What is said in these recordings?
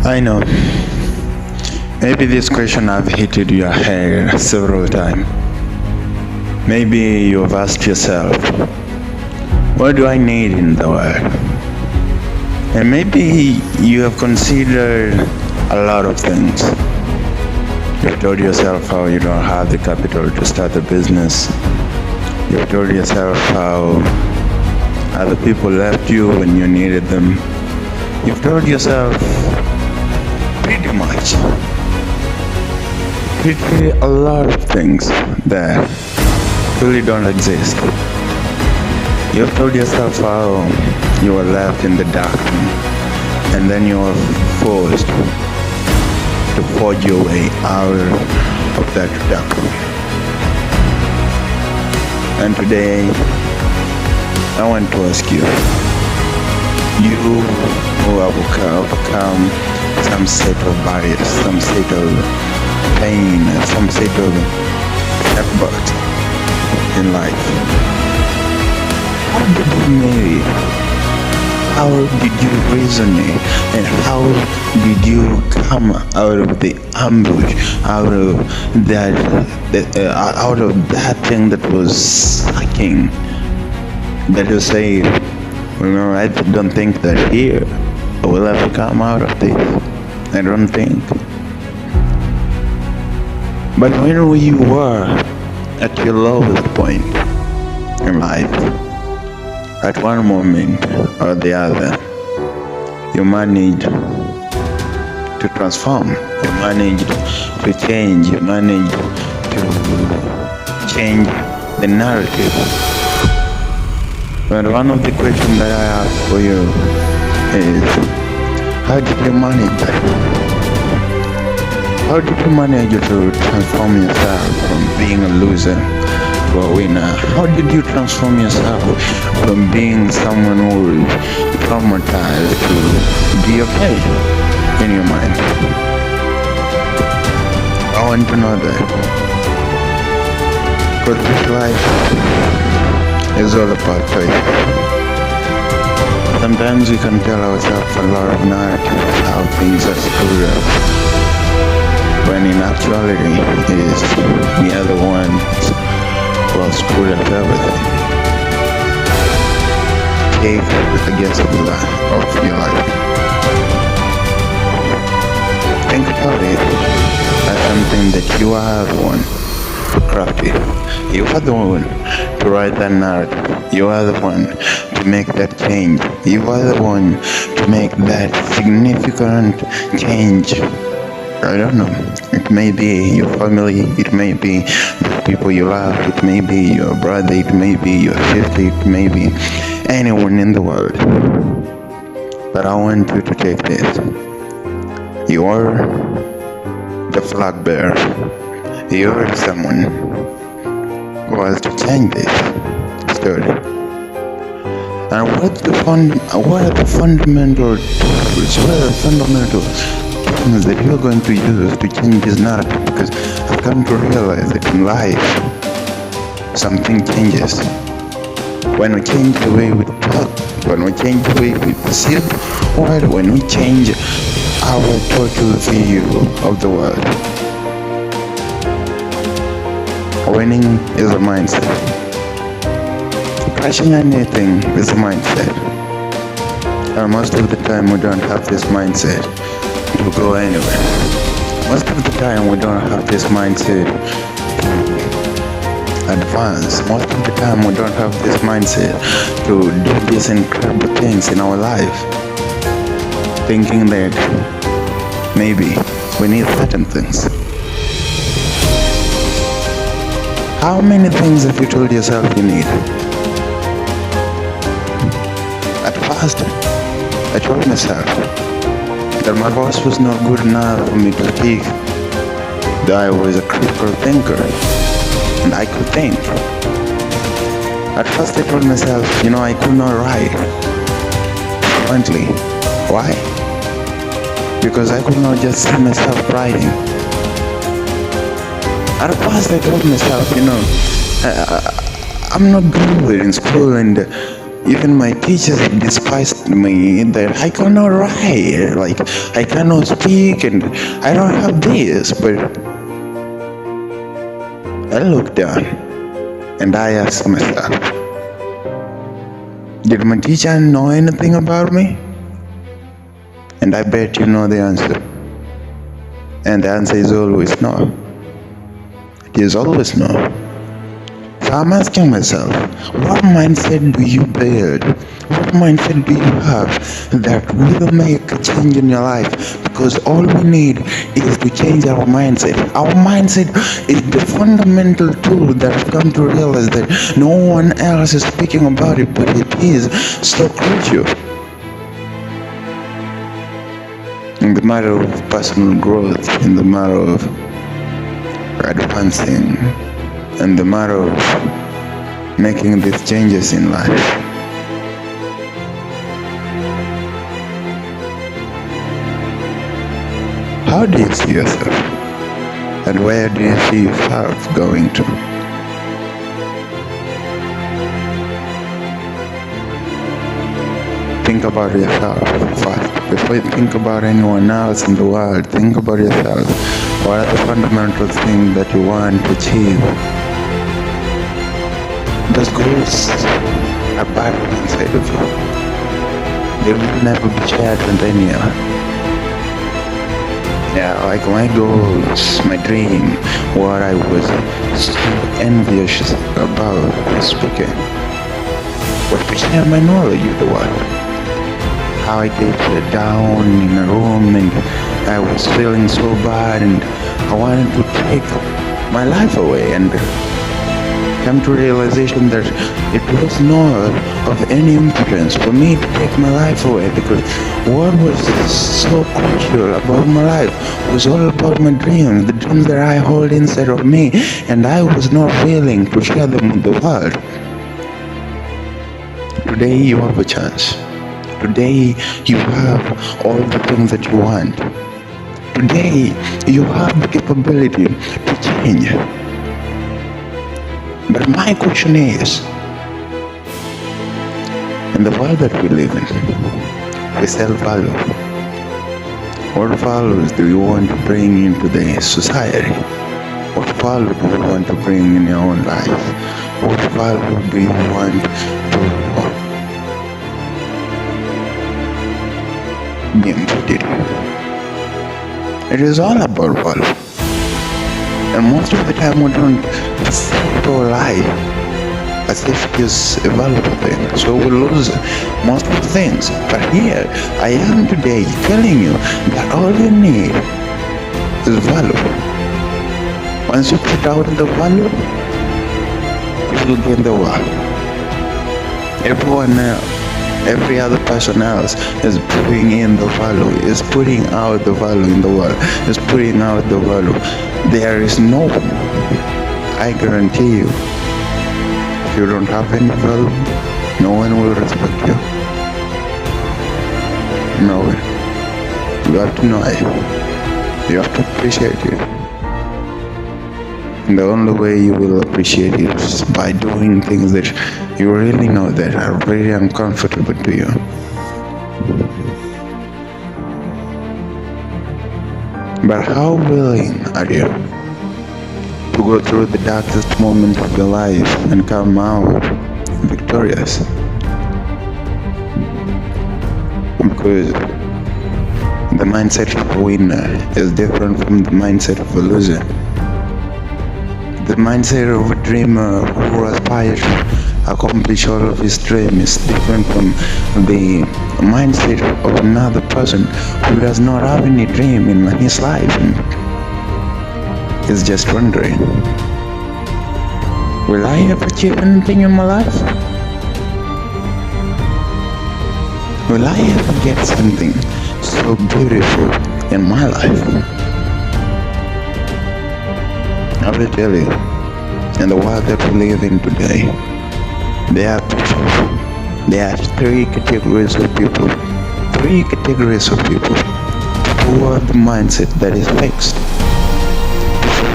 I know. Maybe this question have hit your head several times. Maybe you've asked yourself, what do I need in the world? And maybe you have considered a lot of things. You've told yourself how you don't have the capital to start a business. You've told yourself how other people left you when you needed them. You've told yourself pretty much a lot of things that really don't exist. You've told yourself how you were left in the dark and then you were forced to forge your way out of that dark room. And today, I want to ask you, you who have overcome some set of barriers, some set of pain, some set of setbacks in life, how did you marry? How did you resonate? And how did you come out of the ambush, out of that thing that was sucking? That you say, I don't think that here I will ever come out of this. I don't think. But when you were at your lowest point in life, at one moment or the other, you managed to transform, you managed to change, you managed to change the narrative. But one of the questions that I ask for you is, how did you manage that? How did you manage to transform yourself from being a loser to a winner? How did you transform yourself from being someone who is traumatized to be okay in your mind? I want to know that. Because this life is all about choice. Sometimes we can tell ourselves a lot of narratives how things are screwed up, when in actuality it is we are the ones who have screwed up everything. Take the guess of your life. Think about it as something that you are the one to craft it. You are the one to write that narrative. You are the one to make that change. You are the one to make that significant change. I don't know. It may be your family, it may be the people you love, it may be your brother, it may be your sister, it may be anyone in the world. But I want you to take this. You are the flag bearer. You are someone who has to change this story. And what are the fundamental tools? What are the fundamental things that you're going to use to change this narrative? Because I've come to realize that in life, something changes. When we change the way we talk, when we change the way we perceive the world, when we change our total view of the world. Winning is a mindset. Crushing anything is a mindset. And most of the time we don't have this mindset to go anywhere. Most of the time we don't have this mindset to advance. Most of the time we don't have this mindset to do these incredible things in our life. Thinking that maybe we need certain things. How many things have you told yourself you need? At first, I told myself that my voice was not good enough for me to speak, that I was a critical thinker, and I could think. At first I told myself, I could not write fluently. Why? Because I could not just see myself writing. At first I told myself, I'm not good in school and Even my teachers despised me that I cannot write, like I cannot speak and I don't have this. But I looked down and I asked myself, did my teacher know anything about me? And I bet you know the answer. And the answer is always no. It is always no. So I'm asking myself, what mindset do you build? What mindset do you have that will make a change in your life? Because all we need is to change our mindset. Our mindset is the fundamental tool that I've come to realize that no one else is speaking about it, but it is so crucial. In the matter of personal growth, in the matter of advancing, in the matter of making these changes in life. How do you see yourself? And where do you see yourself going to? Think about yourself first. Before you think about anyone else in the world, think about yourself. What are the fundamental things that you want to achieve? Those goals are buried inside of you. They will never be shared with anyone. Yeah, like my goals, my dream, what I was so envious about speaking, was to share my knowledge with the world. How I get down in a room and I was feeling so bad and I wanted to take my life away and come to realization that it was not of any importance for me to take my life away, because what was so crucial about my life was all about my dreams, the dreams that I hold inside of me, and I was not willing to share them with the world. Today you have a chance. Today you have all the things that you want. Today you have the capability to change. But my question is, in the world that we live in, we sell value. What values do you want to bring into the society? What value do you want to bring in your own life? What value do you want to be embodied? It is all about value. And most of the time we don't see our life as if it is a valuable thing. So we lose most of the things. But here I am today telling you that all you need is value. Once you put out the value, you will gain the world. Everyone else, every other person else is putting in the value, is putting out the value in the world, is putting out the value. There is no one, I guarantee you, if you don't have any value, no one will respect you. No one. You have to know it. You have to appreciate it. And the only way you will appreciate it is by doing things that you really know that are very uncomfortable to you. But how willing are you to go through the darkest moment of your life and come out victorious? Because the mindset of a winner is different from the mindset of a loser. The mindset of a dreamer who aspires to accomplish all of his dreams is different from the mindset of another person who does not have any dream in his life and is just wondering, will I ever achieve anything in my life? Will I ever get something so beautiful in my life? I will tell you, in the world that we live in today, there are people, there are three categories of people who have the mindset that is fixed,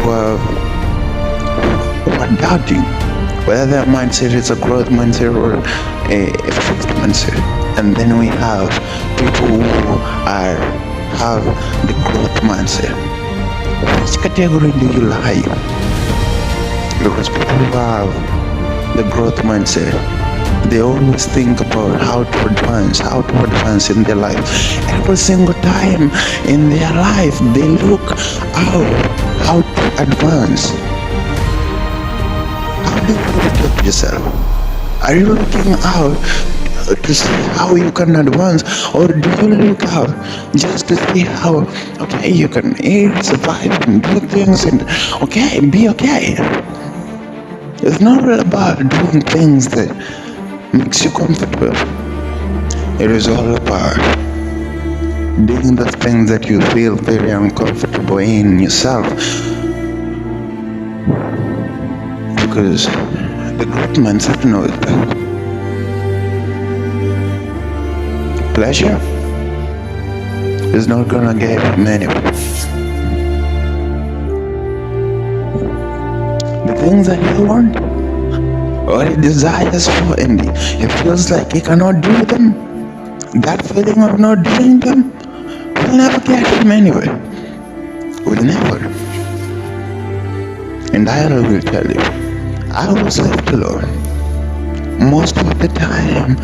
who are doubting whether their mindset is a growth mindset or a fixed mindset. And then we have people who have the growth mindset. Which category do you like? Because people who have the growth mindset, they always think about how to advance in their life. Every single time in their life, they look out how to advance. How do you look at yourself? Are you looking out to see how you can advance, or do you look out just to see how you can eat, survive, and do things, and be okay? It's not all about doing things that makes you comfortable. It is all about doing the things that you feel very uncomfortable in yourself. Because the growth mindset knows that pleasure is not gonna get him anywhere. The things that he wants or he desires for, and he feels like he cannot do them, that feeling of not doing them will never get him anywhere. Will never. And I will tell you, I was left alone. Most of the time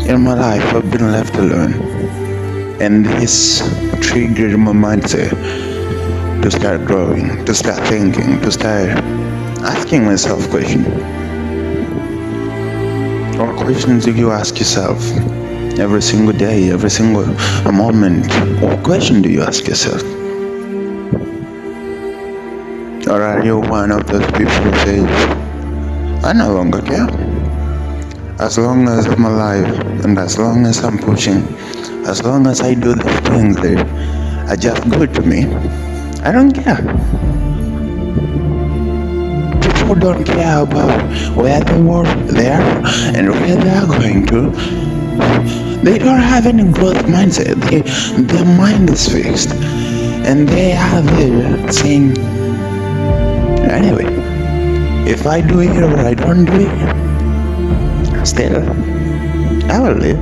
in my life, I've been left alone. And this triggered my mindset to start growing, to start thinking, to start asking myself questions. What questions do you ask yourself every single day, every single moment? What question do you ask yourself? Or are you one of those people who says, I no longer care. As long as I'm alive, and as long as I'm pushing, as long as I do the things that are just good to me, I don't care. People don't care about where they are and where they are going to. They don't have any growth mindset. Their mind is fixed, and they are there saying, anyway, if I do it or I don't do it, still, I will live.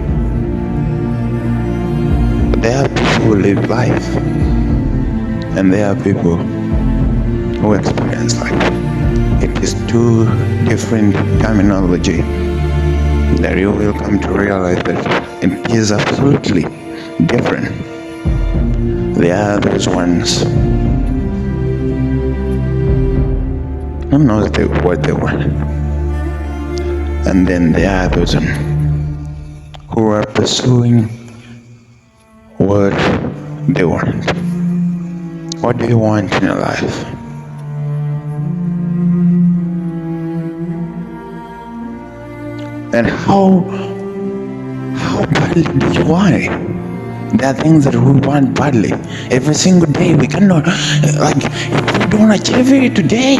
But there are people who live life, and there are people who experience life. It is two different terminology that you will come to realize that it is absolutely different. There are those ones who knows what they want. And then there are those who are pursuing what they want. What do you want in your life? And how badly do you want it? There are things that we want badly. Every single day we cannot, if we don't achieve it today,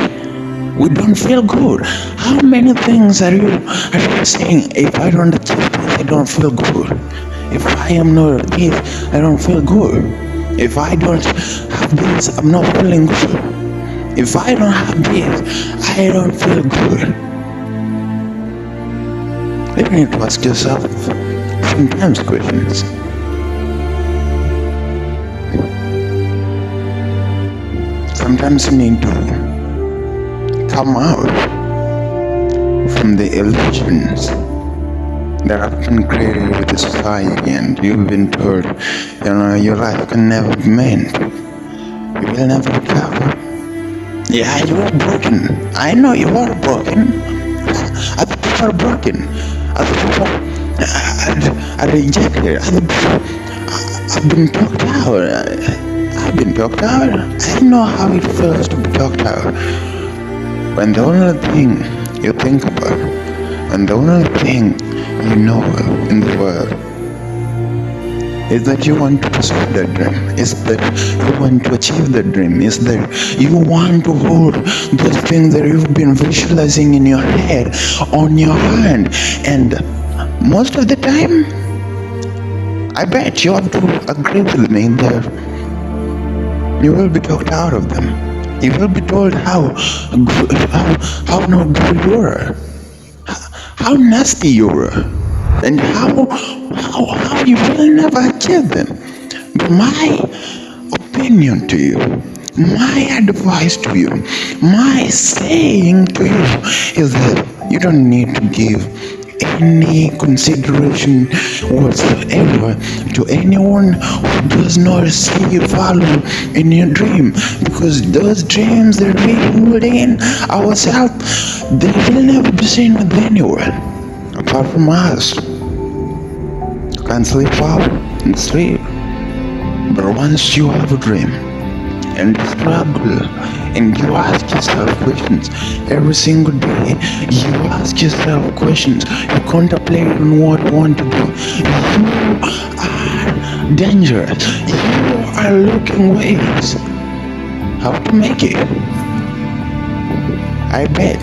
we don't feel good. How many things are you saying? If I don't achieve this, I don't feel good. If I am not this, I don't feel good. If I don't have this, I'm not feeling good. If I don't have this, I don't feel good. You need to ask yourself sometimes questions. Sometimes you need to come out from the illusions that have been created with the society, and you've been told, your life can never be meant. You will never recover. Yeah, you are broken. I know you are broken. Other people are broken. Other people are rejected. Other people have been talked out. I've been talked out. I know how it feels to be talked out. When the only thing you think about, and the only thing you know in the world is that you want to pursue that dream, is that you want to achieve that dream, is that you want to hold those things that you've been visualizing in your head on your hand. And most of the time, I bet you have to agree with me that you will be talked out of them. You will be told how not good you are. how nasty you were, and how you will never achieve them. But my opinion to you, my advice to you, my saying to you is that you don't need to give any consideration whatsoever to anyone who does not see you follow in your dream, because those dreams that we hold in ourselves, they will never be seen with anyone apart from us. You can't sleep well and sleep, but once you have a dream and struggle and you ask yourself questions every single day, you ask yourself questions, you contemplate on what you want to do, you are dangerous, you are looking ways how to make it. I bet,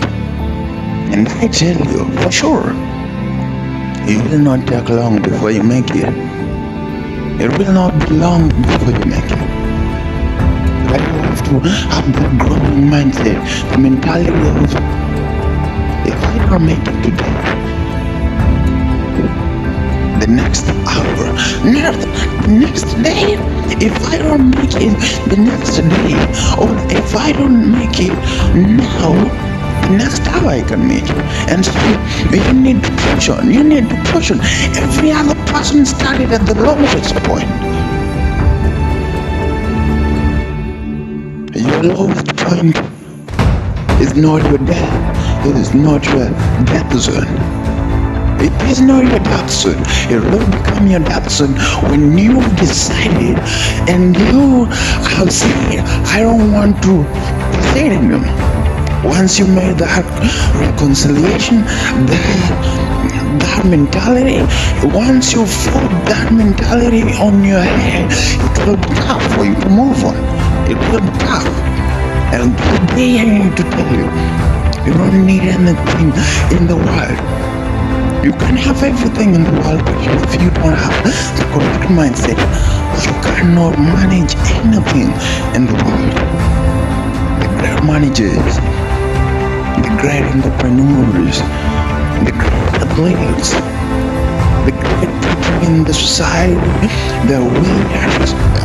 and I tell you for sure, it will not take long before you make it. It will not be long before you make it. But you have to have that growing mindset, the mentality of, if I don't make it today, the next hour, not the next day, if I don't make it the next day, or if I don't make it now, the next hour I can make it. And so you need to push on, you need to push on. Every other person started at the lowest point. Your lowest point is not your death. It is not your death zone. It is not your death zone. It will become your death zone when you decided and you have said, I don't want to say it anymore. Once you made that reconciliation, that mentality, once you put that mentality on your head, it will be tough for you to move on. It will be tough. And today I need to tell you, you don't need anything in the world. You can have everything in the world, but if you don't have the correct mindset, you cannot manage anything in the world. The great managers, the great entrepreneurs, the great athletes, the great people in the society that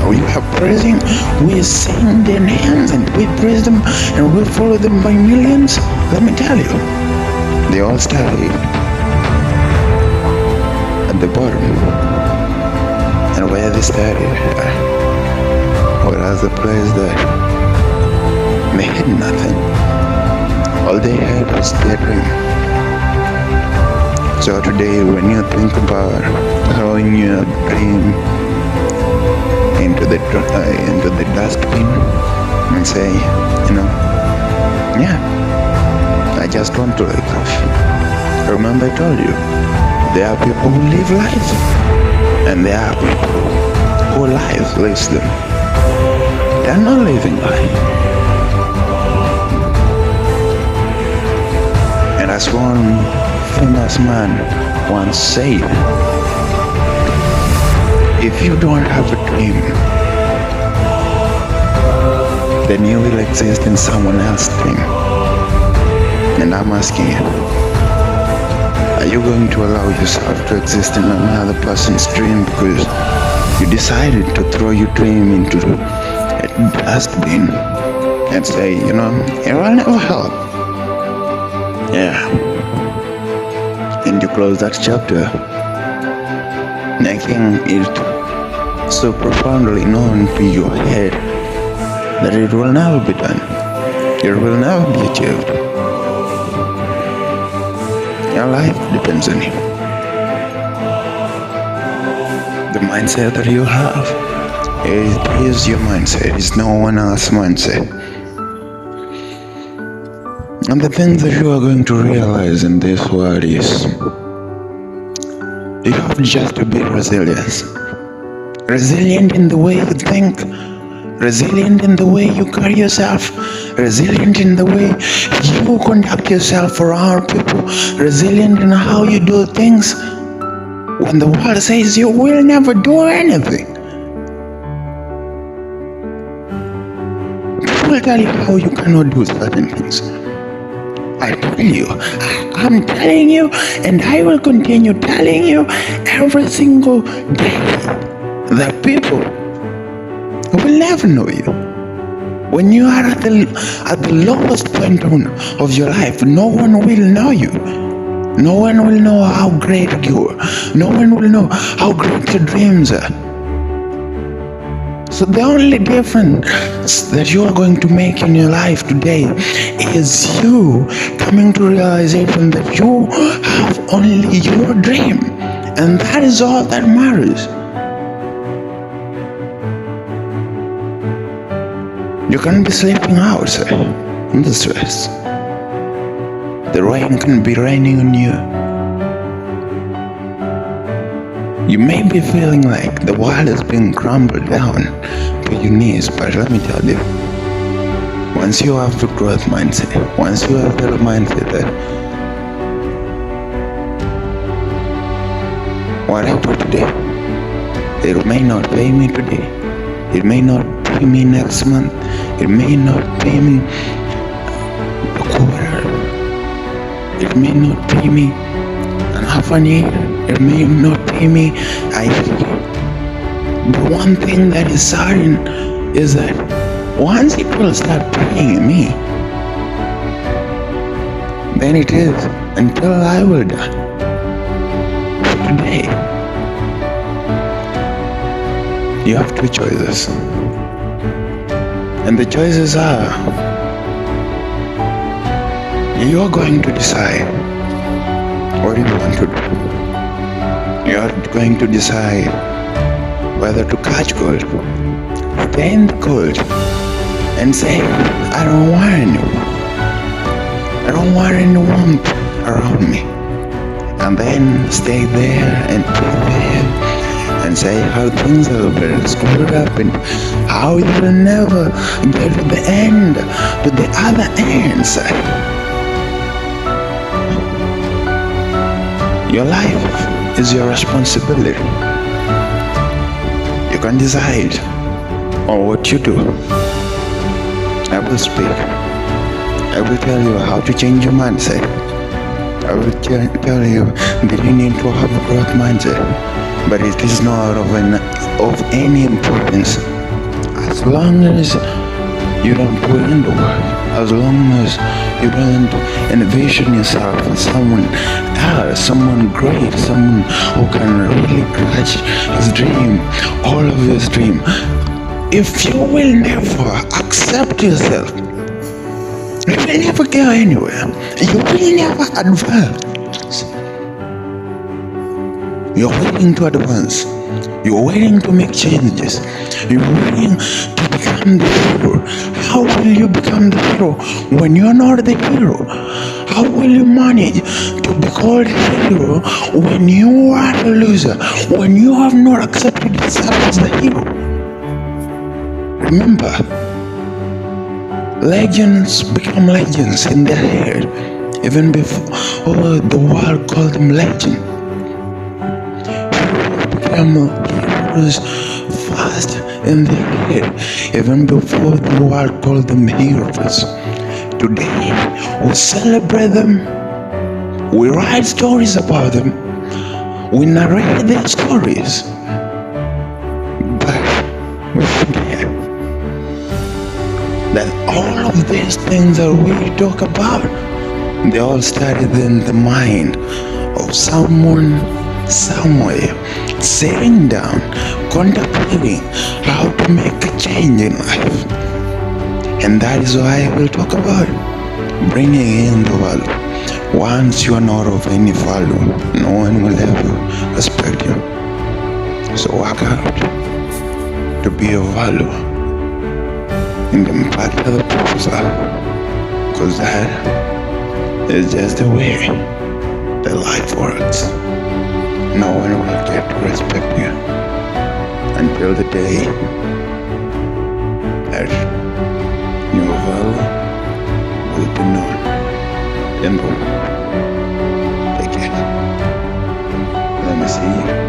we are praising, we sing their names and we praise them and we follow them by millions. Let me tell you, they all started at the bottom. And where they started was a place that they had nothing. All they had was their dream. So today, when you think about throwing your dream into the dustbin and say, yeah, I just want to live life. Remember, I told you, there are people who live life, and there are people who life lives them. They're not living life. And as one famous man once said, if you don't have a dream, then you will exist in someone else's dream. And I'm asking you, are you going to allow yourself to exist in another person's dream because you decided to throw your dream into a dustbin and say, it will never help? Yeah. And you close that chapter, making it so profoundly known to your head that it will never be done. It will never be achieved. Your life depends on you. The mindset that you have, it is your mindset. It's no one else's mindset. And the thing that you are going to realize in this world is you have just to be resilient. Resilient in the way you think, resilient in the way you carry yourself, resilient in the way you conduct yourself around people, resilient in how you do things. When the world says you will never do anything, people will tell you how you cannot do certain things. I tell you. I'm telling you, and I will continue telling you every single day that people will never know you. When you are at the lowest point of your life, no one will know you. No one will know how great you are. No one will know how great your dreams are. So the only difference that you are going to make in your life today is you coming to realization that you have only your dream. And that is all that matters. You can be sleeping outside in the stress. The rain can be raining on you. You may be feeling like the world is being crumbled down to your knees, but let me tell you, once you have the growth mindset, once you have the mindset that what I do today, it may not pay me today, it may not pay me next month, it may not pay me a quarter, it may not pay me an half a year, it may not pay me a year. The one thing that is certain is that once it will start paying me, then it is until I will die. For today, you have two choices. And the choices are, you are going to decide what you want to do. You are going to decide whether to catch gold, stay in the cold, and say, I don't want anyone. I don't want any warmth around me. And then stay there and be there and say how things are very screwed up and how you will never get to the end, to the other end side. Your life is your responsibility. You can decide on what you do. I will speak. I will tell you how to change your mindset. I will tell you that you need to have a growth mindset, but it is not of any importance as long as you don't put in the work, as long as you don't envision yourself as someone else, someone great, someone who can really catch his dream, all of his dream. If you will never accept yourself, you will never go anywhere. You will never advance. You're waiting to advance. You're waiting to make changes. You're waiting to become the hero. How will you become the hero when you're not the hero? How will you manage to be called a hero when you are a loser, when you have not accepted yourself as the hero? Remember, legends become legends in their head, even before the world called them legend. Heroes fast in their head, even before the world called them heroes. Today, we celebrate them, we write stories about them, we narrate their stories, but we forget that all of these things that we talk about, they all started in the mind of someone somewhere, sitting down, contemplating how to make a change in life. And that is why I will talk about bringing in the value. Once you are not of any value, no one will ever respect you. So work out to be of value in the impact of the people, because that is just the way that life works. No one will get to respect you until the day that your value will be known in the world. Take care. Let me see you.